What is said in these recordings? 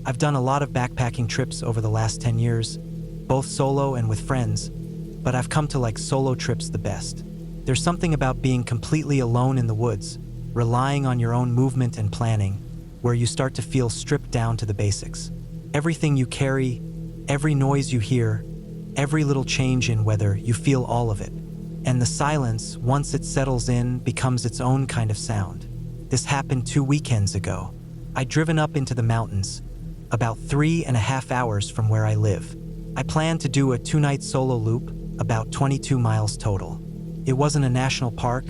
I've done a lot of backpacking trips over the last 10 years, both solo and with friends, but I've come to like solo trips the best. There's something about being completely alone in the woods, relying on your own movement and planning, where you start to feel stripped down to the basics. Everything you carry, every noise you hear, every little change in weather, you feel all of it. And the silence, once it settles in, becomes its own kind of sound. This happened 2 weekends ago. I'd driven up into the mountains, about 3.5 hours from where I live. I planned to do a 2-night solo loop, about 22 miles total. It wasn't a national park,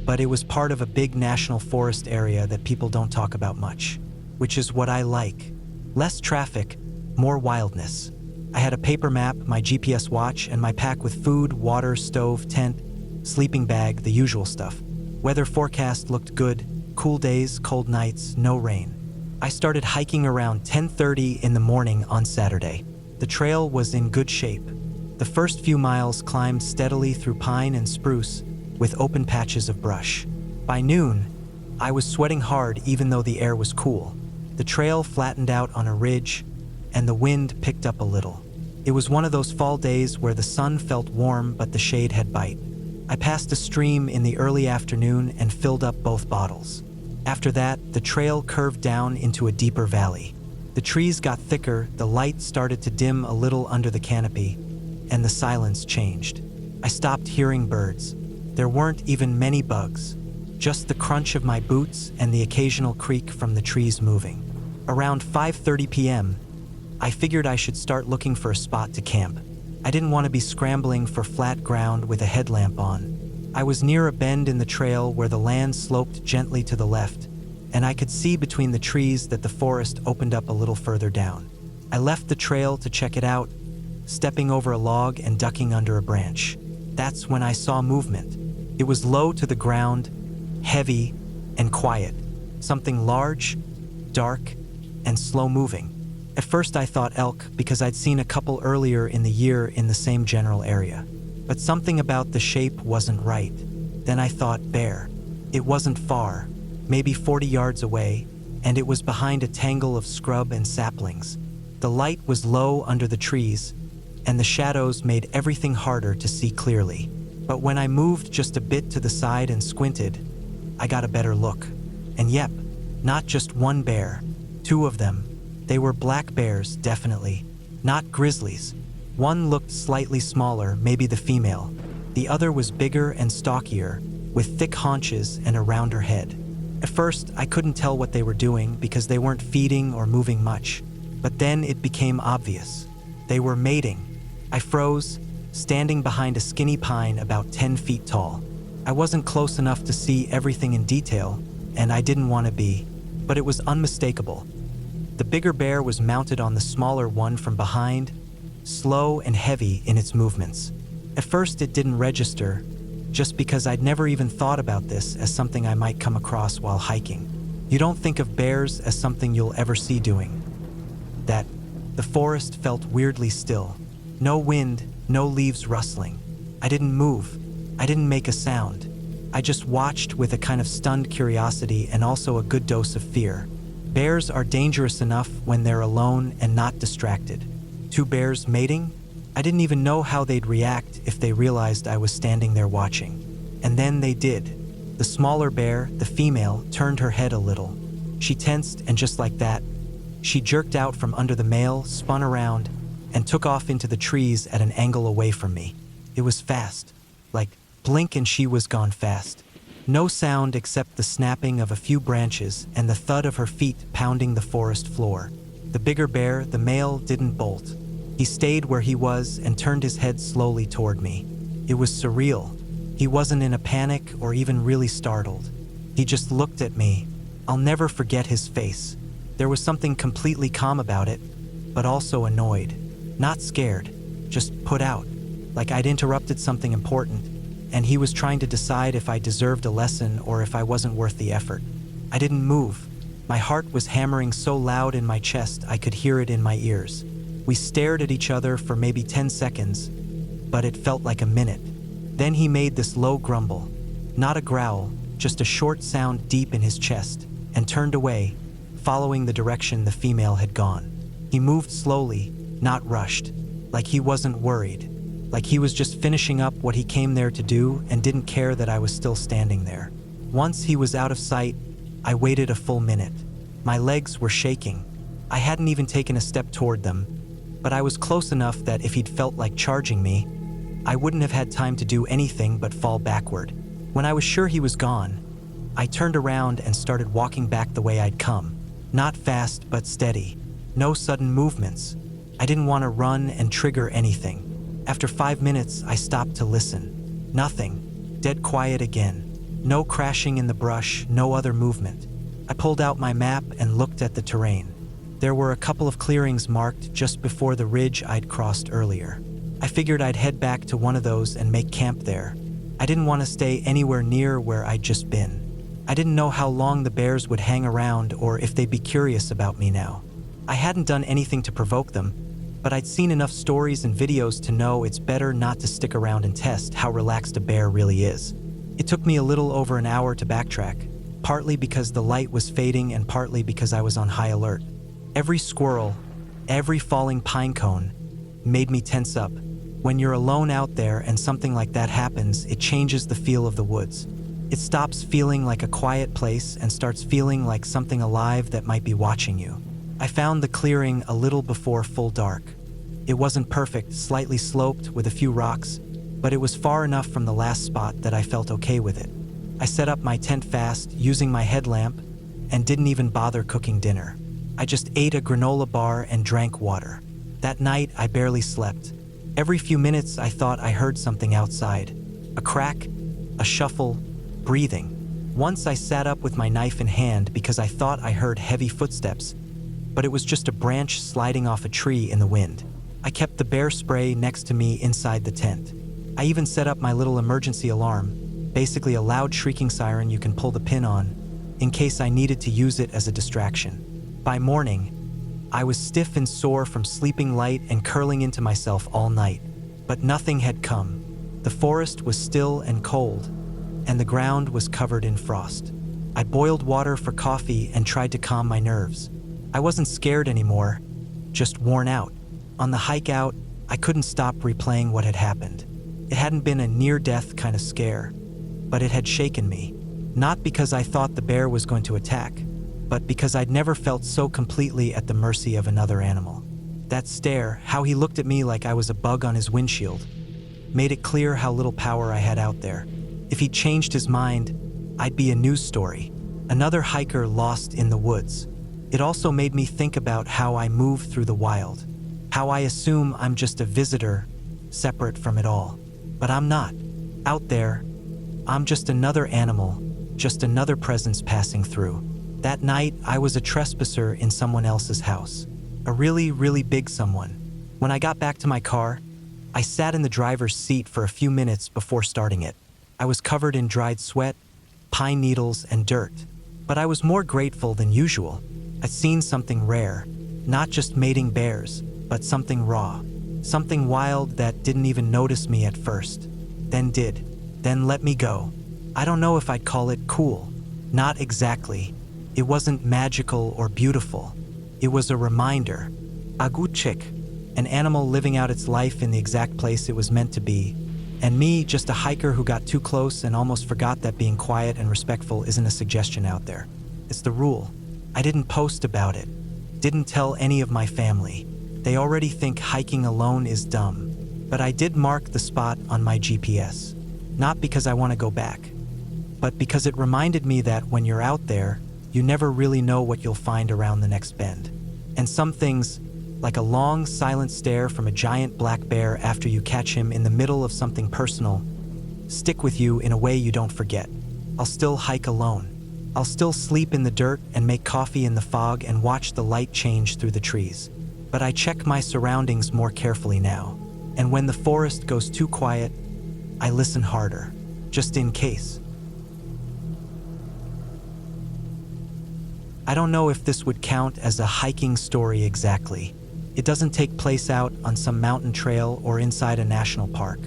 but it was part of a big national forest area that people don't talk about much, which is what I like. Less traffic, more wildness. I had a paper map, my GPS watch, and my pack with food, water, stove, tent, sleeping bag, the usual stuff. Weather forecast looked good, cool days, cold nights, no rain. I started hiking around 10:30 in the morning on Saturday. The trail was in good shape. The first few miles climbed steadily through pine and spruce with open patches of brush. By noon, I was sweating hard even though the air was cool. The trail flattened out on a ridge, and the wind picked up a little. It was one of those fall days where the sun felt warm but the shade had bite. I passed a stream in the early afternoon and filled up both bottles. After that, the trail curved down into a deeper valley. The trees got thicker, the light started to dim a little under the canopy, and the silence changed. I stopped hearing birds. There weren't even many bugs, just the crunch of my boots and the occasional creak from the trees moving. Around 5:30 p.m., I figured I should start looking for a spot to camp. I didn't want to be scrambling for flat ground with a headlamp on. I was near a bend in the trail where the land sloped gently to the left, and I could see between the trees that the forest opened up a little further down. I left the trail to check it out, stepping over a log and ducking under a branch. That's when I saw movement. It was low to the ground, heavy and quiet. Something large, dark, and slow-moving. At first I thought elk because I'd seen a couple earlier in the year in the same general area. But something about the shape wasn't right. Then I thought bear. It wasn't far, maybe 40 yards away, and it was behind a tangle of scrub and saplings. The light was low under the trees, and the shadows made everything harder to see clearly. But when I moved just a bit to the side and squinted, I got a better look. And yep, not just one bear, 2 of them. They were black bears, definitely, not grizzlies. One looked slightly smaller, maybe the female. The other was bigger and stockier, with thick haunches and a rounder head. At first, I couldn't tell what they were doing because they weren't feeding or moving much. But then it became obvious. They were mating. I froze, standing behind a skinny pine about 10 feet tall. I wasn't close enough to see everything in detail, and I didn't want to be, but it was unmistakable. The bigger bear was mounted on the smaller one from behind, slow and heavy in its movements. At first it didn't register, just because I'd never even thought about this as something I might come across while hiking. You don't think of bears as something you'll ever see doing that. The forest felt weirdly still. No wind, no leaves rustling. I didn't move. I didn't make a sound. I just watched with a kind of stunned curiosity and also a good dose of fear. Bears are dangerous enough when they're alone and not distracted. 2 bears mating? I didn't even know how they'd react if they realized I was standing there watching. And then they did. The smaller bear, the female, turned her head a little. She tensed, and just like that, she jerked out from under the male, spun around, and took off into the trees at an angle away from me. It was fast. Like, blink and she was gone fast. No sound except the snapping of a few branches and the thud of her feet pounding the forest floor. The bigger bear, the male, didn't bolt. He stayed where he was and turned his head slowly toward me. It was surreal. He wasn't in a panic or even really startled. He just looked at me. I'll never forget his face. There was something completely calm about it, but also annoyed. Not scared, just put out, like I'd interrupted something important, and he was trying to decide if I deserved a lesson or if I wasn't worth the effort. I didn't move. My heart was hammering so loud in my chest I could hear it in my ears. We stared at each other for maybe 10 seconds, but it felt like a minute. Then he made this low grumble, not a growl, just a short sound deep in his chest, and turned away, following the direction the female had gone. He moved slowly, not rushed, like he wasn't worried, like he was just finishing up what he came there to do and didn't care that I was still standing there. Once he was out of sight, I waited a full minute. My legs were shaking. I hadn't even taken a step toward them, but I was close enough that if he'd felt like charging me, I wouldn't have had time to do anything but fall backward. When I was sure he was gone, I turned around and started walking back the way I'd come. Not fast, but steady. No sudden movements. I didn't want to run and trigger anything. After 5 minutes, I stopped to listen. Nothing. Dead quiet again. No crashing in the brush, no other movement. I pulled out my map and looked at the terrain. There were a couple of clearings marked just before the ridge I'd crossed earlier. I figured I'd head back to one of those and make camp there. I didn't want to stay anywhere near where I'd just been. I didn't know how long the bears would hang around or if they'd be curious about me now. I hadn't done anything to provoke them, but I'd seen enough stories and videos to know it's better not to stick around and test how relaxed a bear really is. It took me a little over an hour to backtrack, partly because the light was fading and partly because I was on high alert. Every squirrel, every falling pine cone made me tense up. When you're alone out there and something like that happens, it changes the feel of the woods. It stops feeling like a quiet place and starts feeling like something alive that might be watching you. I found the clearing a little before full dark. It wasn't perfect, slightly sloped with a few rocks, but it was far enough from the last spot that I felt okay with it. I set up my tent fast, using my headlamp, and didn't even bother cooking dinner. I just ate a granola bar and drank water. That night, I barely slept. Every few minutes, I thought I heard something outside. A crack, a shuffle, breathing. Once I sat up with my knife in hand because I thought I heard heavy footsteps, but it was just a branch sliding off a tree in the wind. I kept the bear spray next to me inside the tent. I even set up my little emergency alarm, basically a loud shrieking siren you can pull the pin on, in case I needed to use it as a distraction. By morning, I was stiff and sore from sleeping light and curling into myself all night, but nothing had come. The forest was still and cold, and the ground was covered in frost. I boiled water for coffee and tried to calm my nerves. I wasn't scared anymore, just worn out. On the hike out, I couldn't stop replaying what had happened. It hadn't been a near-death kind of scare, but it had shaken me. Not because I thought the bear was going to attack, but because I'd never felt so completely at the mercy of another animal. That stare, how he looked at me like I was a bug on his windshield, made it clear how little power I had out there. If he'd changed his mind, I'd be a news story, another hiker lost in the woods. It also made me think about how I move through the wild, how I assume I'm just a visitor, separate from it all. But I'm not. Out there, I'm just another animal, just another presence passing through. That night, I was a trespasser in someone else's house. A really, really big someone. When I got back to my car, I sat in the driver's seat for a few minutes before starting it. I was covered in dried sweat, pine needles, and dirt. But I was more grateful than usual. I'd seen something rare, not just mating bears, but something raw. Something wild that didn't even notice me at first. Then did. Then let me go. I don't know if I'd call it cool. Not exactly. It wasn't magical or beautiful. It was a reminder. Aguchik, an animal living out its life in the exact place it was meant to be. And me, just a hiker who got too close and almost forgot that being quiet and respectful isn't a suggestion out there. It's the rule. I didn't post about it. Didn't tell any of my family. They already think hiking alone is dumb. But I did mark the spot on my GPS. Not because I want to go back, but because it reminded me that when you're out there, you never really know what you'll find around the next bend. And some things, like a long, silent stare from a giant black bear after you catch him in the middle of something personal, stick with you in a way you don't forget. I'll still hike alone. I'll still sleep in the dirt and make coffee in the fog and watch the light change through the trees. But I check my surroundings more carefully now. And when the forest goes too quiet, I listen harder, just in case. I don't know if this would count as a hiking story exactly. It doesn't take place out on some mountain trail or inside a national park.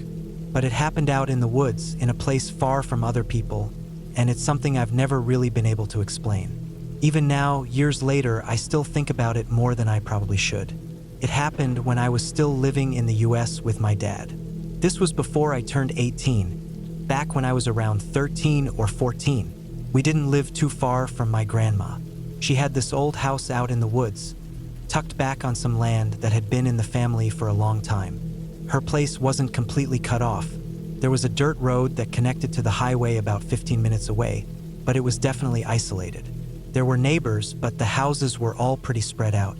But it happened out in the woods, in a place far from other people, and it's something I've never really been able to explain. Even now, years later, I still think about it more than I probably should. It happened when I was still living in the US with my dad. This was before I turned 18, back when I was around 13 or 14. We didn't live too far from my grandma. She had this old house out in the woods, tucked back on some land that had been in the family for a long time. Her place wasn't completely cut off. There was a dirt road that connected to the highway about 15 minutes away, but it was definitely isolated. There were neighbors, but the houses were all pretty spread out.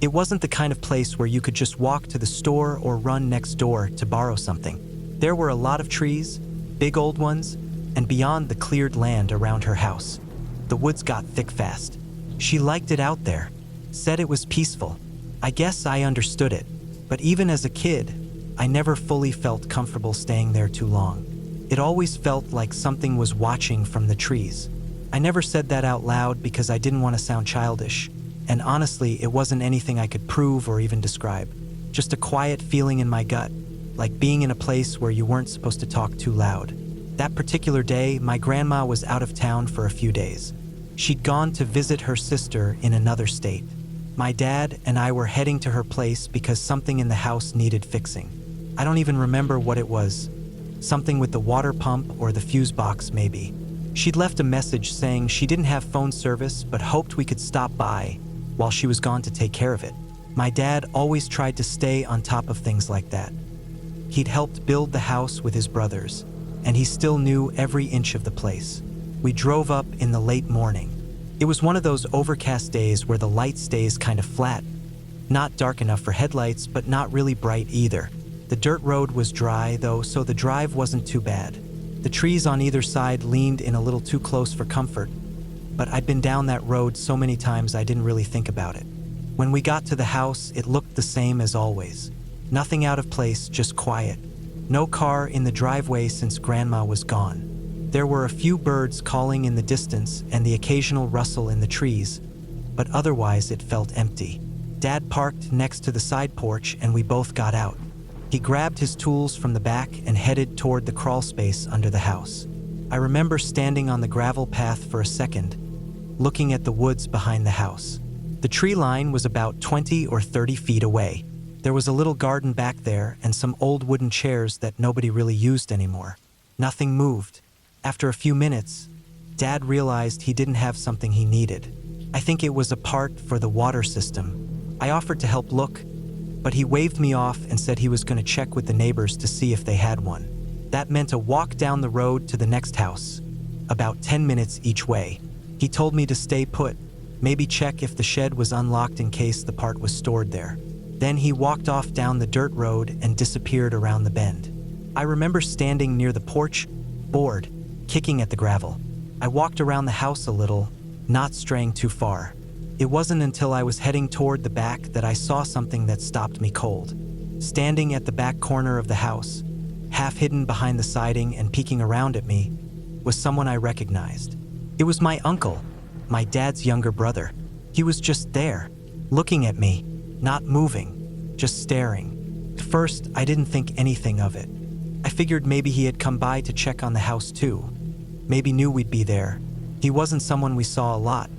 It wasn't the kind of place where you could just walk to the store or run next door to borrow something. There were a lot of trees, big old ones, and beyond the cleared land around her house. The woods got thick fast. She liked it out there, said it was peaceful. I guess I understood it, but even as a kid, I never fully felt comfortable staying there too long. It always felt like something was watching from the trees. I never said that out loud because I didn't want to sound childish, and honestly, it wasn't anything I could prove or even describe. Just a quiet feeling in my gut, like being in a place where you weren't supposed to talk too loud. That particular day, my grandma was out of town for a few days. She'd gone to visit her sister in another state. My dad and I were heading to her place because something in the house needed fixing. I don't even remember what it was. Something with the water pump or the fuse box, maybe. She'd left a message saying she didn't have phone service but hoped we could stop by while she was gone to take care of it. My dad always tried to stay on top of things like that. He'd helped build the house with his brothers, and he still knew every inch of the place. We drove up in the late morning. It was one of those overcast days where the light stays kind of flat, not dark enough for headlights, but not really bright either. The dirt road was dry, though, so the drive wasn't too bad. The trees on either side leaned in a little too close for comfort, but I'd been down that road so many times I didn't really think about it. When we got to the house, it looked the same as always. Nothing out of place, just quiet. No car in the driveway since Grandma was gone. There were a few birds calling in the distance and the occasional rustle in the trees, but otherwise it felt empty. Dad parked next to the side porch and we both got out. He grabbed his tools from the back and headed toward the crawl space under the house. I remember standing on the gravel path for a second, looking at the woods behind the house. The tree line was about 20 or 30 feet away. There was a little garden back there and some old wooden chairs that nobody really used anymore. Nothing moved. After a few minutes, Dad realized he didn't have something he needed. I think it was a part for the water system. I offered to help look, but he waved me off and said he was going to check with the neighbors to see if they had one. That meant a walk down the road to the next house, about 10 minutes each way. He told me to stay put, maybe check if the shed was unlocked in case the part was stored there. Then he walked off down the dirt road and disappeared around the bend. I remember standing near the porch, bored, kicking at the gravel. I walked around the house a little, not straying too far. It wasn't until I was heading toward the back that I saw something that stopped me cold. Standing at the back corner of the house, half hidden behind the siding and peeking around at me, was someone I recognized. It was my uncle, my dad's younger brother. He was just there, looking at me, not moving, just staring. At first, I didn't think anything of it. I figured maybe he had come by to check on the house too. Maybe knew we'd be there. He wasn't someone we saw a lot,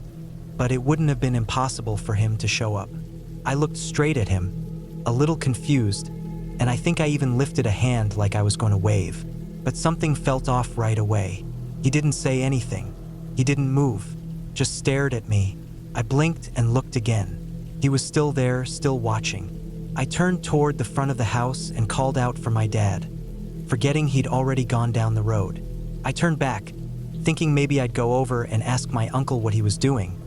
but it wouldn't have been impossible for him to show up. I looked straight at him, a little confused, and I think I even lifted a hand like I was going to wave. But something felt off right away. He didn't say anything. He didn't move, just stared at me. I blinked and looked again. He was still there, still watching. I turned toward the front of the house and called out for my dad, forgetting he'd already gone down the road. I turned back, thinking maybe I'd go over and ask my uncle what he was doing.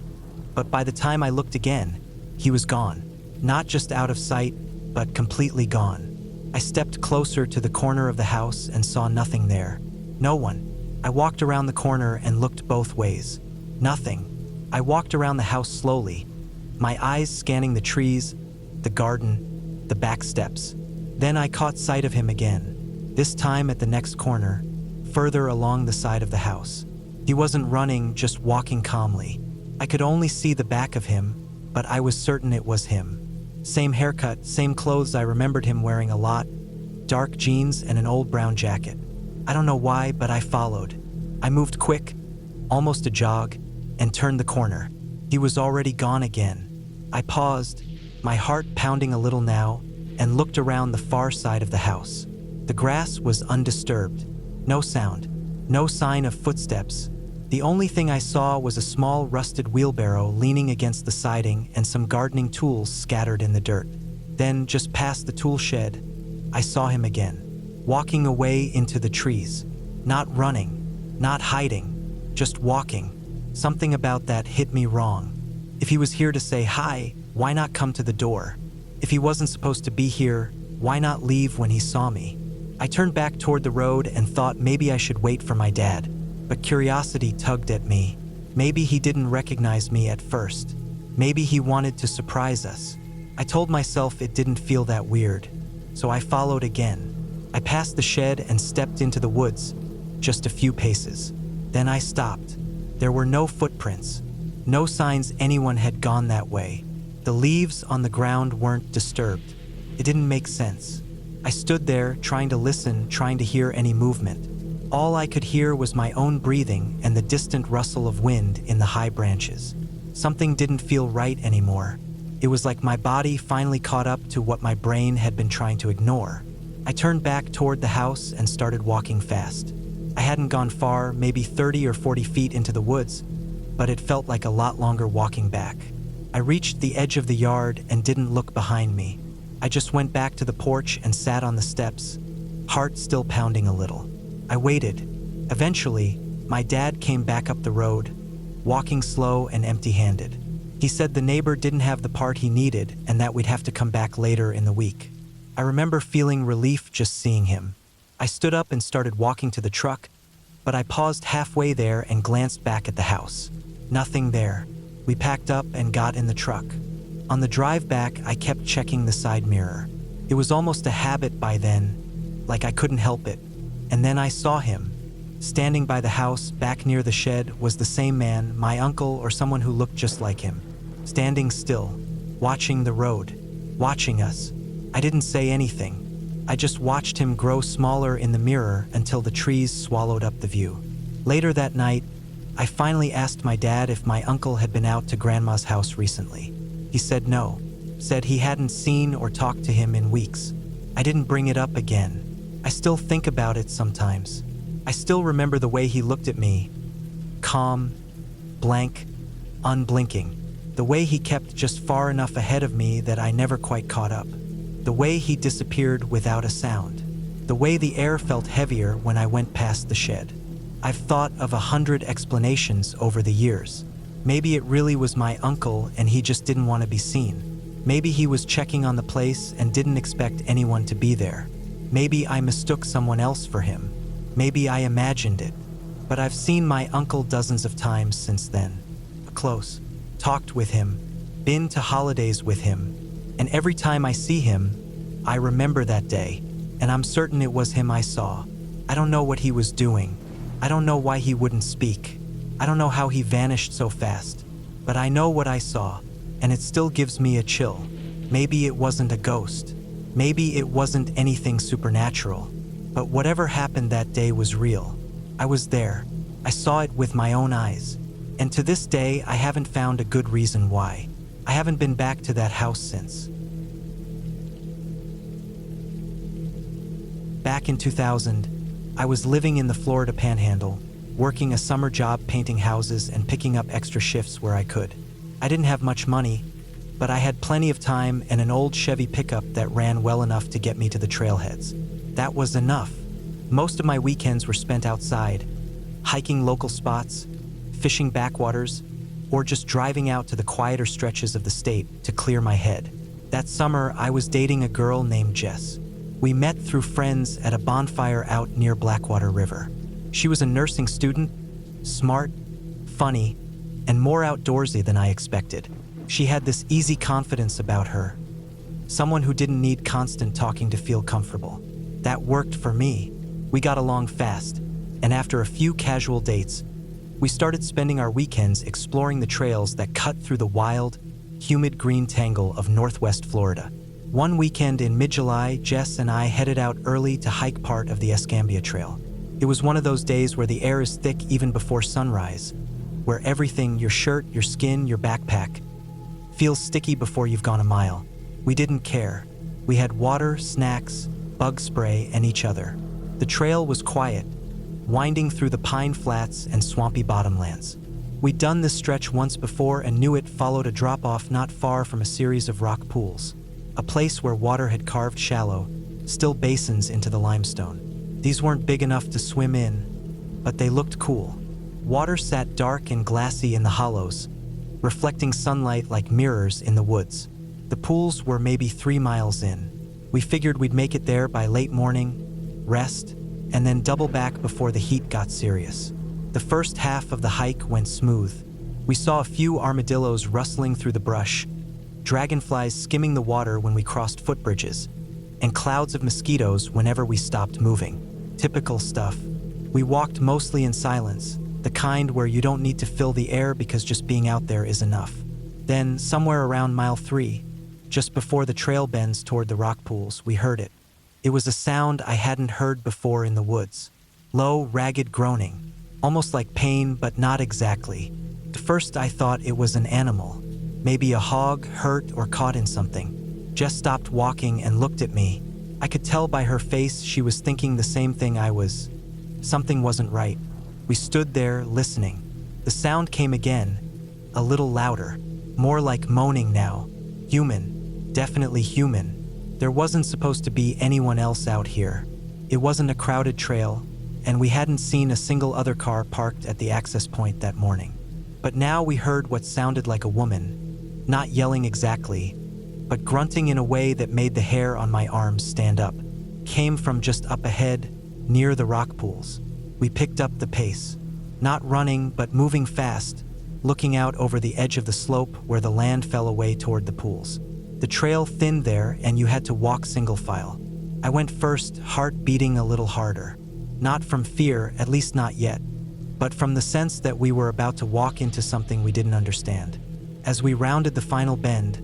But by the time I looked again, he was gone. Not just out of sight, but completely gone. I stepped closer to the corner of the house and saw nothing there. No one. I walked around the corner and looked both ways. Nothing. I walked around the house slowly, my eyes scanning the trees, the garden, the back steps. Then I caught sight of him again, this time at the next corner, further along the side of the house. He wasn't running, just walking calmly. I could only see the back of him, but I was certain it was him. Same haircut, same clothes I remembered him wearing a lot, dark jeans and an old brown jacket. I don't know why, but I followed. I moved quick, almost a jog, and turned the corner. He was already gone again. I paused, my heart pounding a little now, and looked around the far side of the house. The grass was undisturbed. No sound. No sign of footsteps. The only thing I saw was a small rusted wheelbarrow leaning against the siding and some gardening tools scattered in the dirt. Then, just past the tool shed, I saw him again, walking away into the trees. Not running, not hiding, just walking. Something about that hit me wrong. If he was here to say hi, why not come to the door? If he wasn't supposed to be here, why not leave when he saw me? I turned back toward the road and thought maybe I should wait for my dad. But curiosity tugged at me. Maybe he didn't recognize me at first. Maybe he wanted to surprise us. I told myself it didn't feel that weird, so I followed again. I passed the shed and stepped into the woods, just a few paces. Then I stopped. There were no footprints, no signs anyone had gone that way. The leaves on the ground weren't disturbed. It didn't make sense. I stood there, trying to listen, trying to hear any movement. All I could hear was my own breathing and the distant rustle of wind in the high branches. Something didn't feel right anymore. It was like my body finally caught up to what my brain had been trying to ignore. I turned back toward the house and started walking fast. I hadn't gone far, maybe 30 or 40 feet into the woods, but it felt like a lot longer walking back. I reached the edge of the yard and didn't look behind me. I just went back to the porch and sat on the steps, heart still pounding a little. I waited. Eventually, my dad came back up the road, walking slow and empty-handed. He said the neighbor didn't have the part he needed and that we'd have to come back later in the week. I remember feeling relief just seeing him. I stood up and started walking to the truck, but I paused halfway there and glanced back at the house. Nothing there. We packed up and got in the truck. On the drive back, I kept checking the side mirror. It was almost a habit by then, like I couldn't help it. And then I saw him. Standing by the house, back near the shed, was the same man, my uncle or someone who looked just like him. Standing still, watching the road, watching us. I didn't say anything. I just watched him grow smaller in the mirror until the trees swallowed up the view. Later that night, I finally asked my dad if my uncle had been out to Grandma's house recently. He said no, said he hadn't seen or talked to him in weeks. I didn't bring it up again. I still think about it sometimes. I still remember the way he looked at me. Calm, blank, unblinking. The way he kept just far enough ahead of me that I never quite caught up. The way he disappeared without a sound. The way the air felt heavier when I went past the shed. I've thought of 100 explanations over the years. Maybe it really was my uncle and he just didn't want to be seen. Maybe he was checking on the place and didn't expect anyone to be there. Maybe I mistook someone else for him. Maybe I imagined it. But I've seen my uncle dozens of times since then. Close. Talked with him. Been to holidays with him. And every time I see him, I remember that day. And I'm certain it was him I saw. I don't know what he was doing. I don't know why he wouldn't speak. I don't know how he vanished so fast. But I know what I saw. And it still gives me a chill. Maybe it wasn't a ghost. Maybe it wasn't anything supernatural. But whatever happened that day was real. I was there. I saw it with my own eyes. And to this day, I haven't found a good reason why. I haven't been back to that house since. Back in 2000, I was living in the Florida Panhandle, working a summer job painting houses and picking up extra shifts where I could. I didn't have much money, but I had plenty of time and an old Chevy pickup that ran well enough to get me to the trailheads. That was enough. Most of my weekends were spent outside, hiking local spots, fishing backwaters, or just driving out to the quieter stretches of the state to clear my head. That summer, I was dating a girl named Jess. We met through friends at a bonfire out near Blackwater River. She was a nursing student, smart, funny, and more outdoorsy than I expected. She had this easy confidence about her, someone who didn't need constant talking to feel comfortable. That worked for me. We got along fast, and after a few casual dates, we started spending our weekends exploring the trails that cut through the wild, humid green tangle of Northwest Florida. One weekend in mid-July, Jess and I headed out early to hike part of the Escambia Trail. It was one of those days where the air is thick even before sunrise, where everything, your shirt, your skin, your backpack, feels sticky before you've gone a mile. We didn't care. We had water, snacks, bug spray, and each other. The trail was quiet, winding through the pine flats and swampy bottomlands. We'd done this stretch once before and knew it followed a drop-off not far from a series of rock pools, a place where water had carved shallow, still basins into the limestone. These weren't big enough to swim in, but they looked cool. Water sat dark and glassy in the hollows, reflecting sunlight like mirrors in the woods. The pools were maybe 3 miles in. We figured we'd make it there by late morning, rest, and then double back before the heat got serious. The first half of the hike went smooth. We saw a few armadillos rustling through the brush, dragonflies skimming the water when we crossed footbridges, and clouds of mosquitoes whenever we stopped moving. Typical stuff. We walked mostly in silence, the kind where you don't need to fill the air because just being out there is enough. Then, somewhere around mile 3, just before the trail bends toward the rock pools, we heard it. It was a sound I hadn't heard before in the woods. Low, ragged groaning, almost like pain, but not exactly. At first I thought it was an animal, maybe a hog, hurt or caught in something. Jess stopped walking and looked at me. I could tell by her face she was thinking the same thing I was. Something wasn't right. We stood there, listening. The sound came again, a little louder, more like moaning now. Human, definitely human. There wasn't supposed to be anyone else out here. It wasn't a crowded trail, and we hadn't seen a single other car parked at the access point that morning. But now we heard what sounded like a woman, not yelling exactly, but grunting in a way that made the hair on my arms stand up. Came from just up ahead, near the rock pools. We picked up the pace, not running but moving fast, looking out over the edge of the slope where the land fell away toward the pools. The trail thinned there and you had to walk single file. I went first, heart beating a little harder. Not from fear, at least not yet, but from the sense that we were about to walk into something we didn't understand. As we rounded the final bend,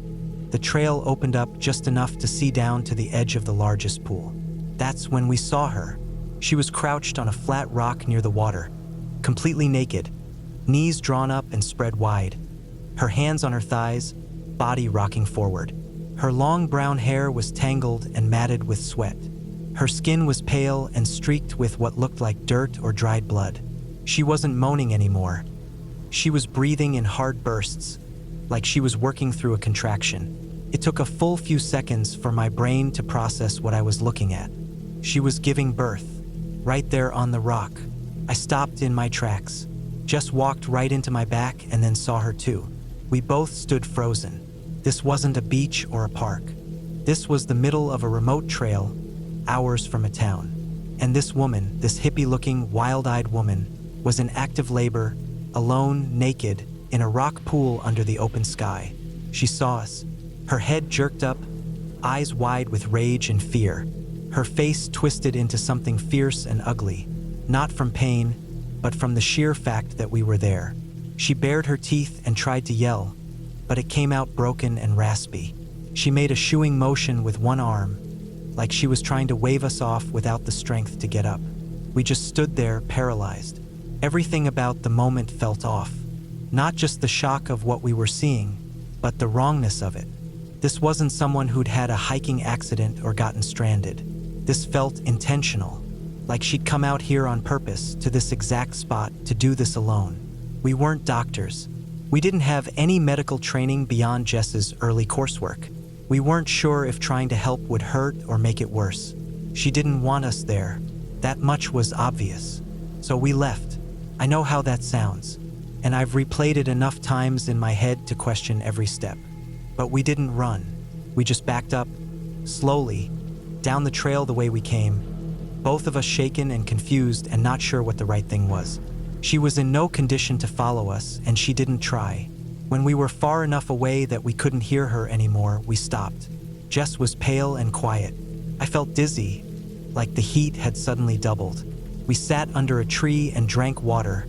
the trail opened up just enough to see down to the edge of the largest pool. That's when we saw her. She was crouched on a flat rock near the water, completely naked, knees drawn up and spread wide, her hands on her thighs, body rocking forward. Her long brown hair was tangled and matted with sweat. Her skin was pale and streaked with what looked like dirt or dried blood. She wasn't moaning anymore. She was breathing in hard bursts, like she was working through a contraction. It took a full few seconds for my brain to process what I was looking at. She was giving birth, right there on the rock. I stopped in my tracks, just walked right into my back and then saw her too. We both stood frozen. This wasn't a beach or a park. This was the middle of a remote trail, hours from a town. And this woman, this hippie-looking, wild-eyed woman, was in active labor, alone, naked, in a rock pool under the open sky. She saw us. Her head jerked up, eyes wide with rage and fear. Her face twisted into something fierce and ugly, not from pain, but from the sheer fact that we were there. She bared her teeth and tried to yell, but it came out broken and raspy. She made a shooing motion with one arm, like she was trying to wave us off without the strength to get up. We just stood there, paralyzed. Everything about the moment felt off. Not just the shock of what we were seeing, but the wrongness of it. This wasn't someone who'd had a hiking accident or gotten stranded. This felt intentional, like she'd come out here on purpose to this exact spot to do this alone. We weren't doctors. We didn't have any medical training beyond Jess's early coursework. We weren't sure if trying to help would hurt or make it worse. She didn't want us there. That much was obvious. So we left. I know how that sounds, and I've replayed it enough times in my head to question every step. But we didn't run. We just backed up, slowly, down the trail the way we came, both of us shaken and confused and not sure what the right thing was. She was in no condition to follow us, and she didn't try. When we were far enough away that we couldn't hear her anymore, we stopped. Jess was pale and quiet. I felt dizzy, like the heat had suddenly doubled. We sat under a tree and drank water,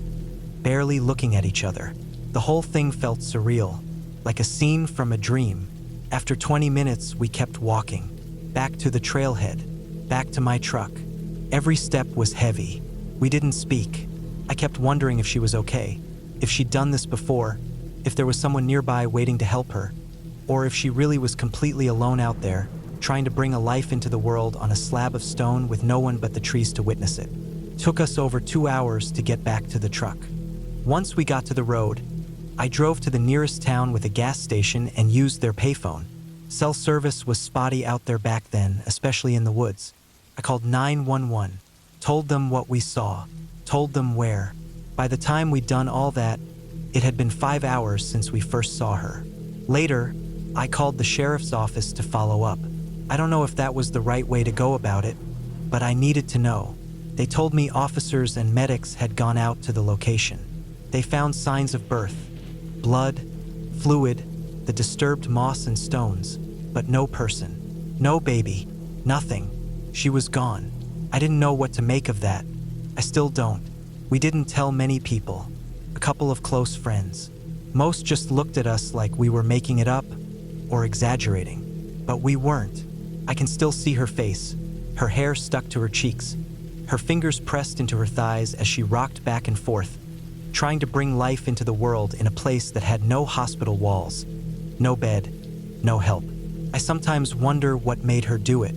barely looking at each other. The whole thing felt surreal, like a scene from a dream. After 20 minutes, we kept walking. Back to the trailhead, back to my truck. Every step was heavy. We didn't speak. I kept wondering if she was okay. if she'd done this before, if there was someone nearby waiting to help her, or if she really was completely alone out there, trying to bring a life into the world on a slab of stone with no one but the trees to witness it. Took us over 2 hours to get back to the truck. Once we got to the road, I drove to the nearest town with a gas station and used their payphone. Cell service was spotty out there back then, especially in the woods. I called 911, told them what we saw, told them where. By the time we'd done all that, it had been 5 hours since we first saw her. Later, I called the sheriff's office to follow up. I don't know if that was the right way to go about it, but I needed to know. They told me officers and medics had gone out to the location. They found signs of birth, blood, fluid, the disturbed moss and stones, but no person, no baby, nothing. She was gone. I didn't know what to make of that. I still don't. We didn't tell many people, a couple of close friends. Most just looked at us like we were making it up or exaggerating, but we weren't. I can still see her face, her hair stuck to her cheeks, her fingers pressed into her thighs as she rocked back and forth, trying to bring life into the world in a place that had no hospital walls, no bed, no help. I sometimes wonder what made her do it.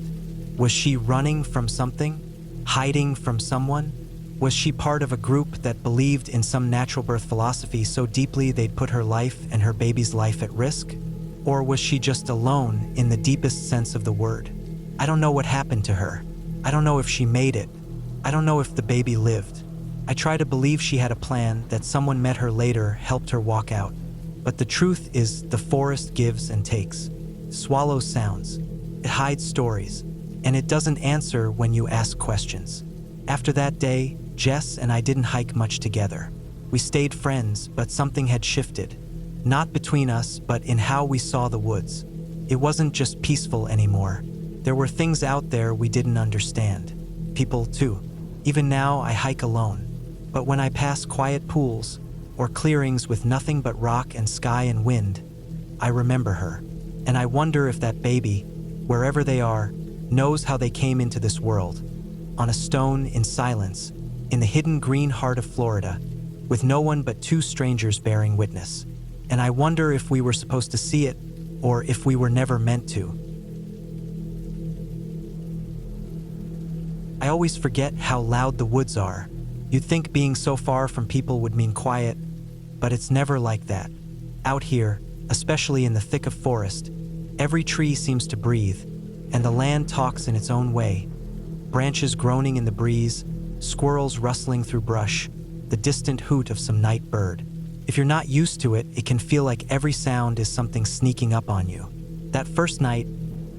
Was she running from something? Hiding from someone? Was she part of a group that believed in some natural birth philosophy so deeply they'd put her life and her baby's life at risk? Or was she just alone in the deepest sense of the word? I don't know what happened to her. I don't know if she made it. I don't know if the baby lived. I try to believe she had a plan, that someone met her later, helped her walk out. But the truth is, the forest gives and takes. Swallows sounds. It hides stories. And it doesn't answer when you ask questions. After that day, Jess and I didn't hike much together. We stayed friends, but something had shifted. Not between us, but in how we saw the woods. It wasn't just peaceful anymore. There were things out there we didn't understand. People, too. Even now, I hike alone. But when I pass quiet pools or clearings with nothing but rock and sky and wind, I remember her. And I wonder if that baby, wherever they are, knows how they came into this world. On a stone in silence, in the hidden green heart of Florida, with no one but 2 strangers bearing witness. And I wonder if we were supposed to see it, or if we were never meant to. I always forget how loud the woods are. You'd think being so far from people would mean quiet, but it's never like that. Out here, especially in the thick of forest, every tree seems to breathe, and the land talks in its own way. Branches groaning in the breeze, squirrels rustling through brush, the distant hoot of some night bird. If you're not used to it, it can feel like every sound is something sneaking up on you. That first night,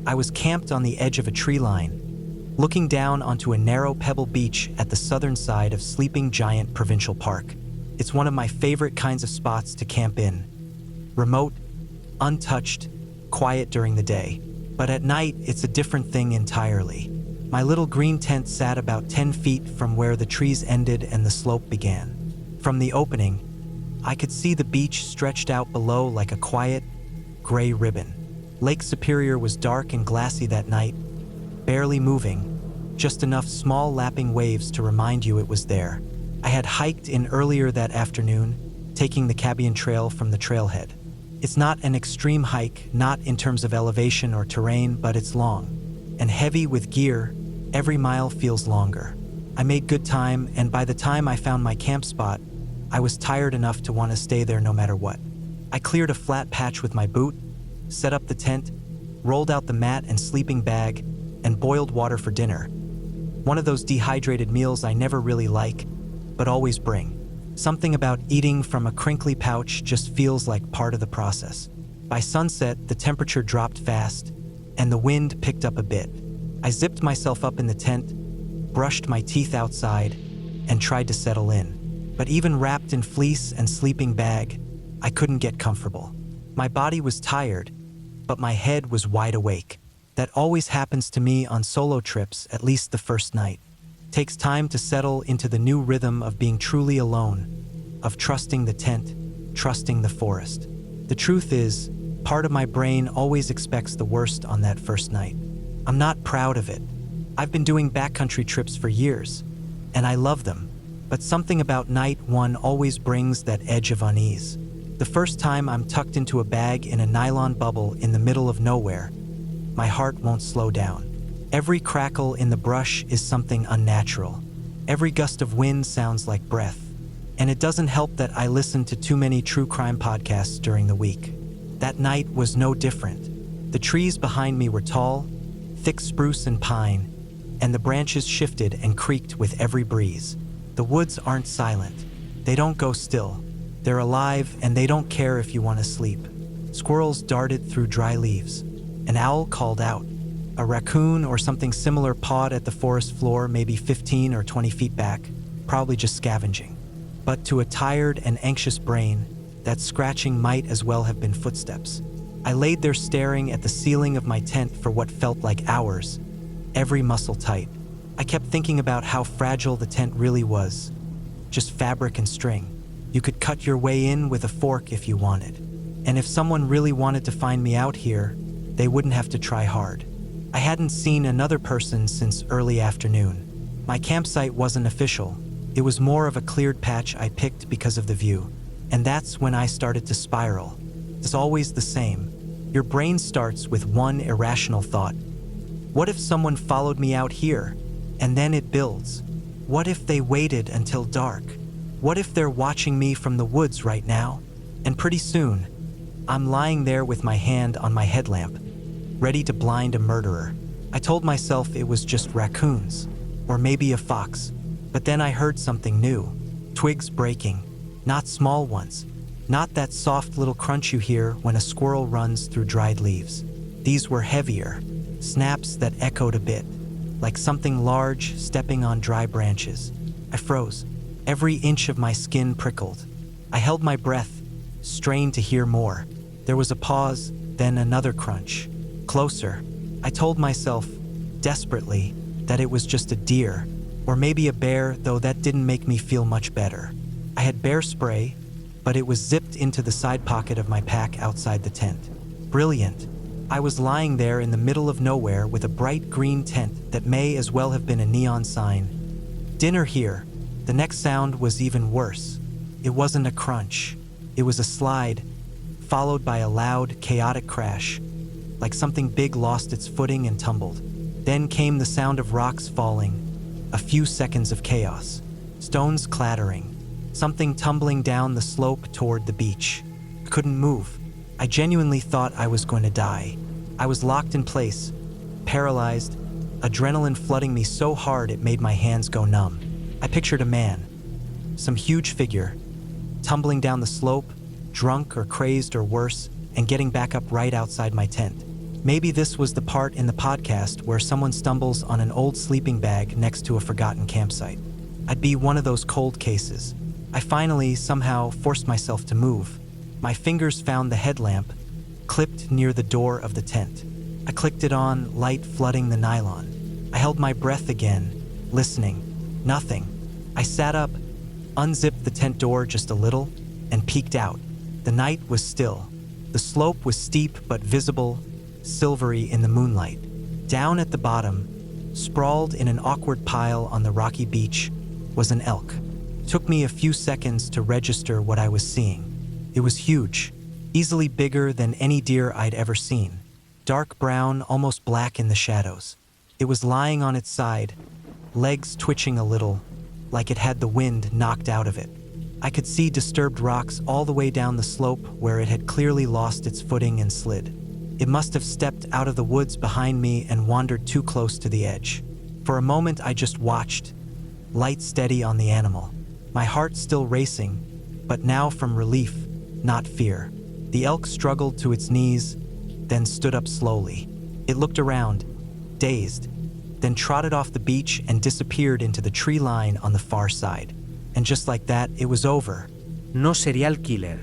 I was camped on the edge of a tree line, looking down onto a narrow pebble beach at the southern side of Sleeping Giant Provincial Park. It's one of my favorite kinds of spots to camp in. Remote, untouched, quiet during the day. But at night, it's a different thing entirely. My little green tent sat about 10 feet from where the trees ended and the slope began. From the opening, I could see the beach stretched out below like a quiet, gray ribbon. Lake Superior was dark and glassy that night, barely moving, just enough small lapping waves to remind you it was there. I had hiked in earlier that afternoon, taking the Cabin Trail from the trailhead. It's not an extreme hike, not in terms of elevation or terrain, but it's long. And heavy with gear, every mile feels longer. I made good time, and by the time I found my camp spot, I was tired enough to want to stay there no matter what. I cleared a flat patch with my boot, set up the tent, rolled out the mat and sleeping bag, and boiled water for dinner. One of those dehydrated meals I never really like, but always bring. Something about eating from a crinkly pouch just feels like part of the process. By sunset, the temperature dropped fast, and the wind picked up a bit. I zipped myself up in the tent, brushed my teeth outside, and tried to settle in. But even wrapped in fleece and sleeping bag, I couldn't get comfortable. My body was tired, but my head was wide awake. That always happens to me on solo trips, at least the first night. Takes time to settle into the new rhythm of being truly alone, of trusting the tent, trusting the forest. The truth is, part of my brain always expects the worst on that first night. I'm not proud of it. I've been doing backcountry trips for years, and I love them. But something about night one always brings that edge of unease. The first time I'm tucked into a bag in a nylon bubble in the middle of nowhere, my heart won't slow down. Every crackle in the brush is something unnatural. Every gust of wind sounds like breath. And it doesn't help that I listen to too many true crime podcasts during the week. That night was no different. The trees behind me were tall, thick spruce and pine, and the branches shifted and creaked with every breeze. The woods aren't silent. They don't go still. They're alive and they don't care if you want to sleep. Squirrels darted through dry leaves. An owl called out. A raccoon or something similar pawed at the forest floor maybe 15 or 20 feet back, probably just scavenging. But to a tired and anxious brain, that scratching might as well have been footsteps. I laid there staring at the ceiling of my tent for what felt like hours, every muscle tight. I kept thinking about how fragile the tent really was. Just fabric and string. You could cut your way in with a fork if you wanted. And if someone really wanted to find me out here, they wouldn't have to try hard. I hadn't seen another person since early afternoon. My campsite wasn't official. It was more of a cleared patch I picked because of the view. And that's when I started to spiral. It's always the same. Your brain starts with one irrational thought. What if someone followed me out here? And then it builds. What if they waited until dark? What if they're watching me from the woods right now? And pretty soon, I'm lying there with my hand on my headlamp, ready to blind a murderer. I told myself it was just raccoons, or maybe a fox. But then I heard something new. Twigs breaking. Not small ones. Not that soft little crunch you hear when a squirrel runs through dried leaves. These were heavier. Snaps that echoed a bit, like something large stepping on dry branches. I froze. Every inch of my skin prickled. I held my breath, strained to hear more. There was a pause, then another crunch. Closer. I told myself, desperately, that it was just a deer, or maybe a bear, though that didn't make me feel much better. I had bear spray, but it was zipped into the side pocket of my pack outside the tent. Brilliant. I was lying there in the middle of nowhere with a bright green tent that may as well have been a neon sign. Dinner here. The next sound was even worse. It wasn't a crunch. It was a slide, followed by a loud, chaotic crash, like something big lost its footing and tumbled. Then came the sound of rocks falling, a few seconds of chaos, stones clattering, something tumbling down the slope toward the beach. I couldn't move. I genuinely thought I was going to die. I was locked in place, paralyzed, adrenaline flooding me so hard it made my hands go numb. I pictured a man, some huge figure, tumbling down the slope, drunk or crazed or worse, and getting back up right outside my tent. Maybe this was the part in the podcast where someone stumbles on an old sleeping bag next to a forgotten campsite. I'd be one of those cold cases. I finally, somehow, forced myself to move. My fingers found the headlamp, clipped near the door of the tent. I clicked it on, light flooding the nylon. I held my breath again, listening. Nothing. I sat up, unzipped the tent door just a little, and peeked out. The night was still. The slope was steep but visible, silvery in the moonlight. Down at the bottom, sprawled in an awkward pile on the rocky beach, was an elk. It took me a few seconds to register what I was seeing. It was huge, easily bigger than any deer I'd ever seen. Dark brown, almost black in the shadows. It was lying on its side, legs twitching a little, like it had the wind knocked out of it. I could see disturbed rocks all the way down the slope where it had clearly lost its footing and slid. It must have stepped out of the woods behind me and wandered too close to the edge. For a moment I just watched, light steady on the animal. My heart still racing, but now from relief, not fear. The elk struggled to its knees, then stood up slowly. It looked around, dazed, then trotted off the beach and disappeared into the tree line on the far side. And just like that, it was over. No serial killer.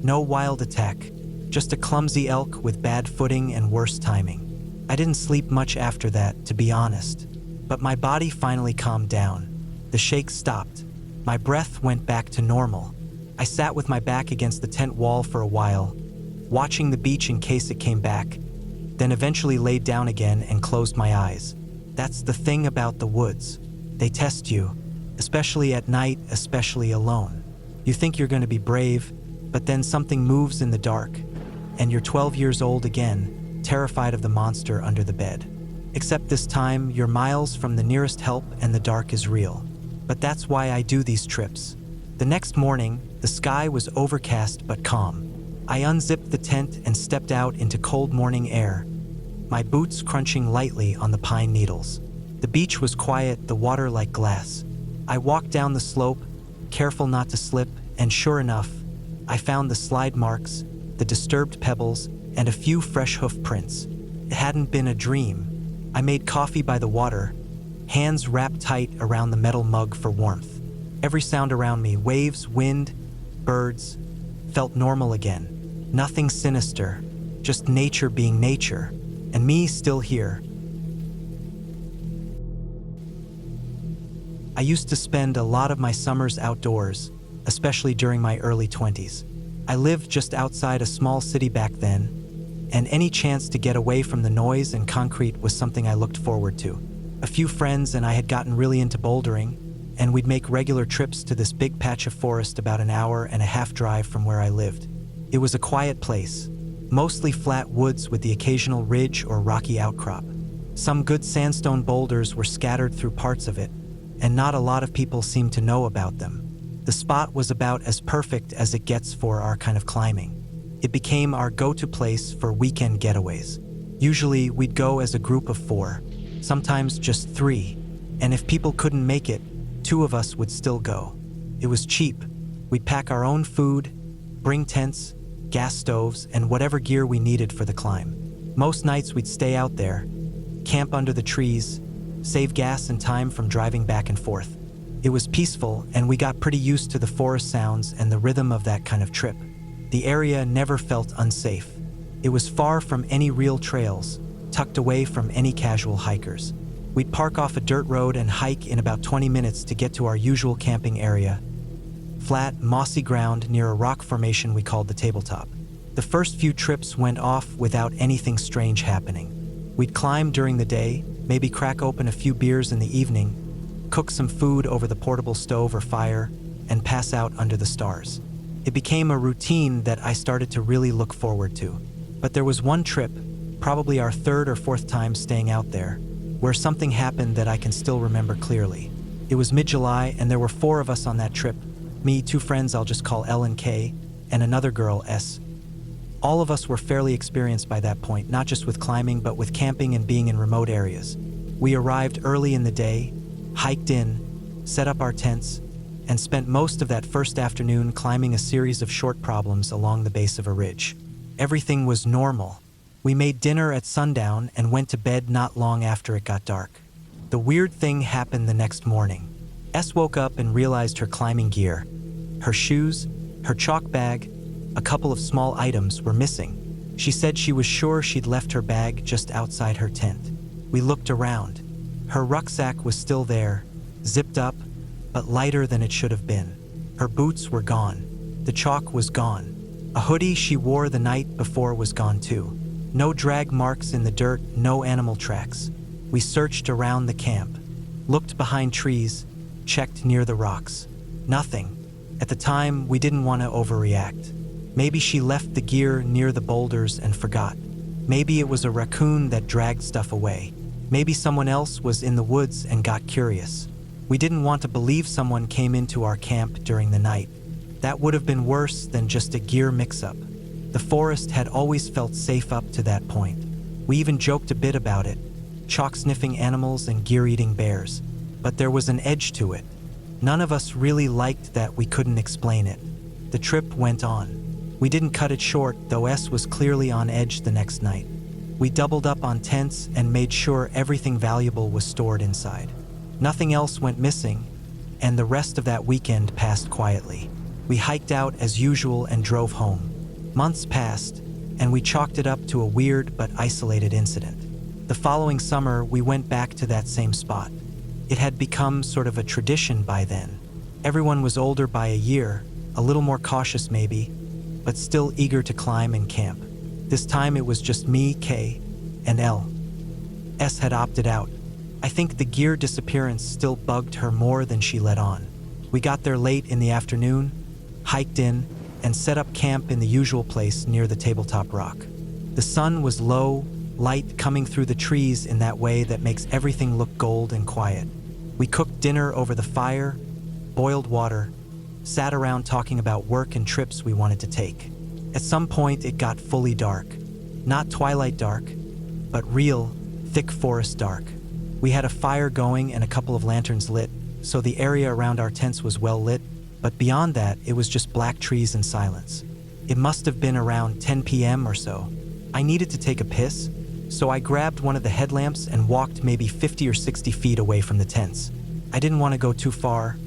No wild attack, just a clumsy elk with bad footing and worse timing. I didn't sleep much after that, to be honest. But my body finally calmed down. The shake stopped. My breath went back to normal. I sat with my back against the tent wall for a while, watching the beach in case it came back, then eventually laid down again and closed my eyes. That's the thing about the woods. They test you. especially at night, especially alone. You think you're going to be brave, but then something moves in the dark, and you're 12 years old again, terrified of the monster under the bed. Except this time, you're miles from the nearest help and the dark is real. But that's why I do these trips. The next morning, the sky was overcast but calm. I unzipped the tent and stepped out into cold morning air, my boots crunching lightly on the pine needles. The beach was quiet, the water like glass. I walked down the slope, careful not to slip, and sure enough, I found the slide marks, the disturbed pebbles, and a few fresh hoof prints. It hadn't been a dream. I made coffee by the water, hands wrapped tight around the metal mug for warmth. Every sound around me, waves, wind, birds, felt normal again. Nothing sinister, just nature being nature, and me still here. I used to spend a lot of my summers outdoors, especially during my early 20s. I lived just outside a small city back then, and any chance to get away from the noise and concrete was something I looked forward to. A few friends and I had gotten really into bouldering, and we'd make regular trips to this big patch of forest about an hour and a half drive from where I lived. It was a quiet place, mostly flat woods with the occasional ridge or rocky outcrop. Some good sandstone boulders were scattered through parts of it, and not a lot of people seemed to know about them. The spot was about as perfect as it gets for our kind of climbing. It became our go-to place for weekend getaways. Usually, we'd go as a group of 4, sometimes just 3, and if people couldn't make it, 2 of us would still go. It was cheap. We'd pack our own food, bring tents, gas stoves, and whatever gear we needed for the climb. Most nights we'd stay out there, camp under the trees, save gas and time from driving back and forth. It was peaceful, and we got pretty used to the forest sounds and the rhythm of that kind of trip. The area never felt unsafe. It was far from any real trails, tucked away from any casual hikers. We'd park off a dirt road and hike in about 20 minutes to get to our usual camping area, flat, mossy ground near a rock formation we called the tabletop. The first few trips went off without anything strange happening. We'd climb during the day, maybe crack open a few beers in the evening, cook some food over the portable stove or fire, and pass out under the stars. It became a routine that I started to really look forward to. But there was one trip, probably our 3rd or 4th time staying out there, where something happened that I can still remember clearly. It was mid-July, and there were 4 of us on that trip. Me, 2 friends I'll just call L and K, and another girl, S. All of us were fairly experienced by that point, not just with climbing, but with camping and being in remote areas. We arrived early in the day, hiked in, set up our tents, and spent most of that first afternoon climbing a series of short problems along the base of a ridge. Everything was normal. We made dinner at sundown and went to bed not long after it got dark. The weird thing happened the next morning. S woke up and realized her climbing gear, her shoes, her chalk bag, a couple of small items were missing. She said she was sure she'd left her bag just outside her tent. We looked around. Her rucksack was still there, zipped up, but lighter than it should have been. Her boots were gone. The chalk was gone. A hoodie she wore the night before was gone too. No drag marks in the dirt, no animal tracks. We searched around the camp, looked behind trees, checked near the rocks. Nothing. At the time, we didn't want to overreact. Maybe she left the gear near the boulders and forgot. Maybe it was a raccoon that dragged stuff away. Maybe someone else was in the woods and got curious. We didn't want to believe someone came into our camp during the night. That would have been worse than just a gear mix-up. The forest had always felt safe up to that point. We even joked a bit about it, chalk-sniffing animals and gear-eating bears. But there was an edge to it. None of us really liked that we couldn't explain it. The trip went on. We didn't cut it short, though S was clearly on edge the next night. We doubled up on tents and made sure everything valuable was stored inside. Nothing else went missing, and the rest of that weekend passed quietly. We hiked out as usual and drove home. Months passed, and we chalked it up to a weird but isolated incident. The following summer, we went back to that same spot. It had become sort of a tradition by then. Everyone was older by a year, a little more cautious maybe, but still eager to climb and camp. This time it was just me, K, and L. S had opted out. I think the gear disappearance still bugged her more than she let on. We got there late in the afternoon, hiked in, and set up camp in the usual place near the tabletop rock. The sun was low, light coming through the trees in that way that makes everything look gold and quiet. We cooked dinner over the fire, boiled water, sat around talking about work and trips we wanted to take. At some point, it got fully dark. Not twilight dark, but real, thick forest dark. We had a fire going and a couple of lanterns lit, so the area around our tents was well lit, but beyond that, it was just black trees and silence. It must have been around 10 p.m. or so. I needed to take a piss, so I grabbed one of the headlamps and walked maybe 50 or 60 feet away from the tents. I didn't want to go too far,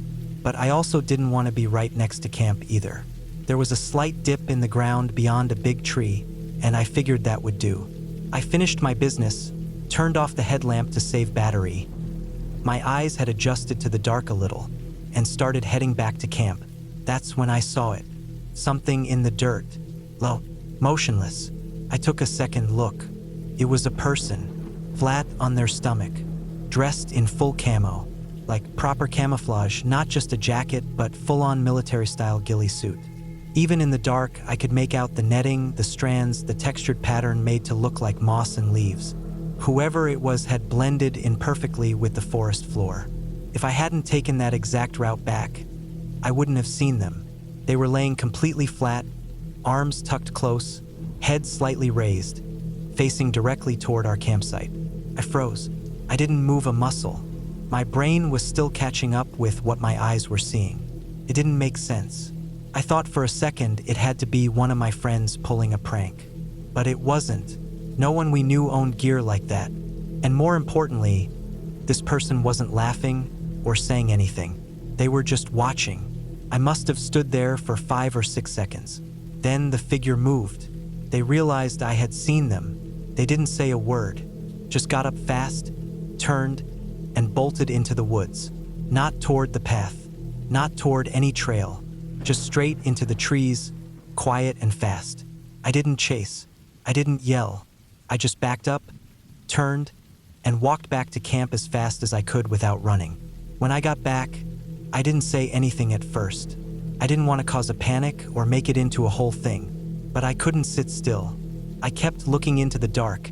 but I also didn't want to be right next to camp either. There was a slight dip in the ground beyond a big tree, and I figured that would do. I finished my business, turned off the headlamp to save battery. My eyes had adjusted to the dark a little, and started heading back to camp. That's when I saw it. Something in the dirt. Low, motionless. I took a second look. It was a person, flat on their stomach, dressed in full camo, like proper camouflage, not just a jacket, but full-on military-style ghillie suit. Even in the dark, I could make out the netting, the strands, the textured pattern made to look like moss and leaves. Whoever it was had blended in perfectly with the forest floor. If I hadn't taken that exact route back, I wouldn't have seen them. They were laying completely flat, arms tucked close, head slightly raised, facing directly toward our campsite. I froze. I didn't move a muscle. My brain was still catching up with what my eyes were seeing. It didn't make sense. I thought for a second it had to be one of my friends pulling a prank. But it wasn't. No one we knew owned gear like that. And more importantly, this person wasn't laughing or saying anything. They were just watching. I must have stood there for 5 or 6 seconds. Then the figure moved. They realized I had seen them. They didn't say a word, just got up fast, turned, and bolted into the woods. Not toward the path, not toward any trail, just straight into the trees, quiet and fast. I didn't chase. I didn't yell. I just backed up, turned, and walked back to camp as fast as I could without running. When I got back, I didn't say anything at first. I didn't want to cause a panic or make it into a whole thing, but I couldn't sit still. I kept looking into the dark,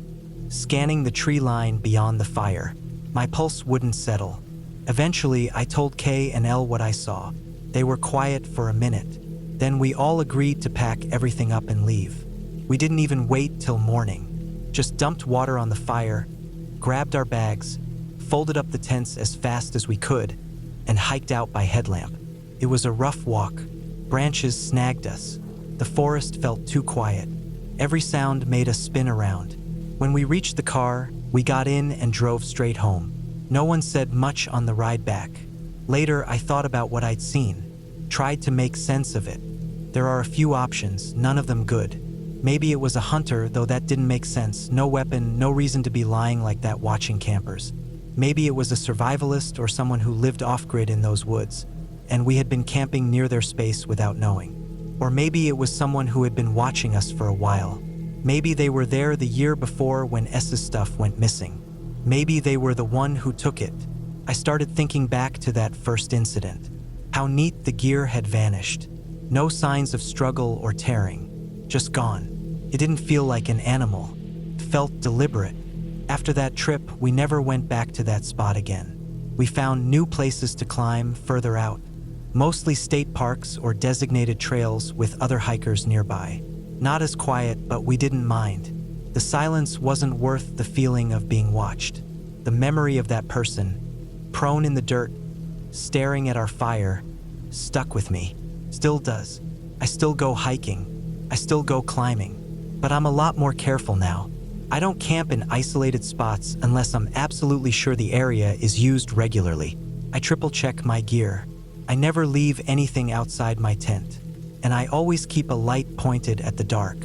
scanning the tree line beyond the fire. My pulse wouldn't settle. Eventually, I told Kay and Elle what I saw. They were quiet for a minute. Then we all agreed to pack everything up and leave. We didn't even wait till morning. Just dumped water on the fire, grabbed our bags, folded up the tents as fast as we could, and hiked out by headlamp. It was a rough walk. Branches snagged us. The forest felt too quiet. Every sound made us spin around. When we reached the car, we got in and drove straight home. No one said much on the ride back. Later, I thought about what I'd seen, tried to make sense of it. There are a few options, none of them good. Maybe it was a hunter, though that didn't make sense. No weapon, no reason to be lying like that watching campers. Maybe it was a survivalist or someone who lived off-grid in those woods, and we had been camping near their space without knowing. Or maybe it was someone who had been watching us for a while. Maybe they were there the year before when S's stuff went missing. Maybe they were the one who took it. I started thinking back to that first incident. How neat the gear had vanished. No signs of struggle or tearing. Just gone. It didn't feel like an animal. It felt deliberate. After that trip, we never went back to that spot again. We found new places to climb further out. Mostly state parks or designated trails with other hikers nearby. Not as quiet, but we didn't mind. The silence wasn't worth the feeling of being watched. The memory of that person, prone in the dirt, staring at our fire, stuck with me. Still does. I still go hiking. I still go climbing. But I'm a lot more careful now. I don't camp in isolated spots unless I'm absolutely sure the area is used regularly. I triple-check my gear. I never leave anything outside my tent. And I always keep a light pointed at the dark.